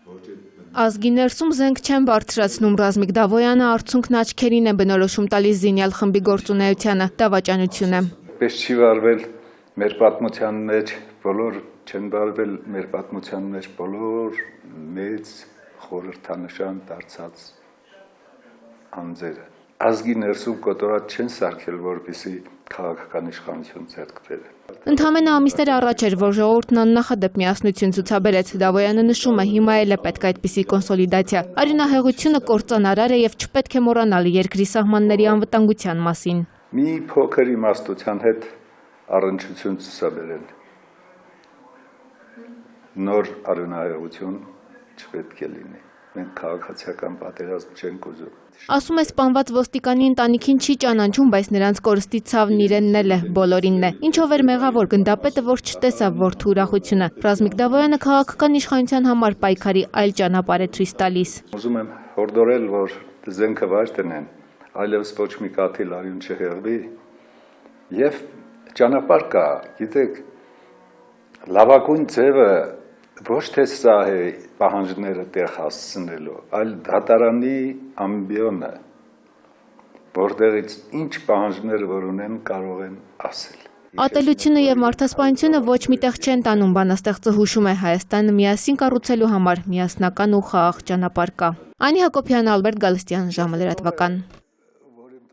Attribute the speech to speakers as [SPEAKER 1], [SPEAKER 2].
[SPEAKER 1] Ազգի ներսում զենք չեն բարձրացնում, Ռազմիկ Դավոյանը արդյունքն աչքերին է բնորոշում տալիս Զինյալ խմբի գործունեությանը, դավաճանություն է։
[SPEAKER 2] Պես չի վարվել մեր պատմության մեջ, չեն վարվել մեր պատմության մեջ բոլոր մեծ խորհրդանշան դարձած անձերը։ Ազգի ներսում կոտորած չեն սարքել, որպեսզի քաղաքական իշխանություն ձեռք բերեն։
[SPEAKER 1] Ընդամենը ամիսներ առաջ էր, որ ժողովուրդն աննախադեպ միասնություն ցուցաբերեց, Դավոյանը նշում է, հիմա էլ է պետք այդպիսի կոնսոլիդացիա։ Արյունահեղությունը կործանարար է եւ չպետք է մոռանալ երկրի սահմանների անվտանգության մասին։
[SPEAKER 2] Մի փոքր իմաստության հետ առնչություն ցուցաբերել։ Նոր արյունահեղություն չպետք է լինի։ Մենք քաղաքացիական պատերազմ չենք ուզում։
[SPEAKER 1] Ասում է, սպանված ոստիկանի ընտանիքին չի ճանաչում, բայց նրանց կորստի ցավն իրենն էլ է, բոլորինն է։ Ինչով էր մեղավոր գնդապետը, որ չտեսավ որդու ուրախությունը։ Ռազմիկ Դավոյանը քաղաքական իշխանության համար պայքարի այլ ճանապարհ է ցույց տալիս։
[SPEAKER 2] Ուզում եմ հորդորել, որ զենքը վայր տնեն, այլևս ոչ մի կաթիլ արյուն չհեղվի եւ ճանապարհ կա, գիտեք, լավագույն ձևը ոչ թե սա է պահանջները տեղ հասցնելու, այլ դատարանի ամբիոնը, որտեղից ինչ պահանջներ որ ունեն կարող են ասել։
[SPEAKER 1] Ատելությունը եւ մարդասպանությունը ոչ միտեղ չեն տանում, բանաստեղծը հուշում է, Հայաստանը միասին կառուցելու համար միասնական ու խաղաղ ճանապարհ կա։ Անի Հակոբյան, Ալբերտ Գալստյան, ժամը լրատվական։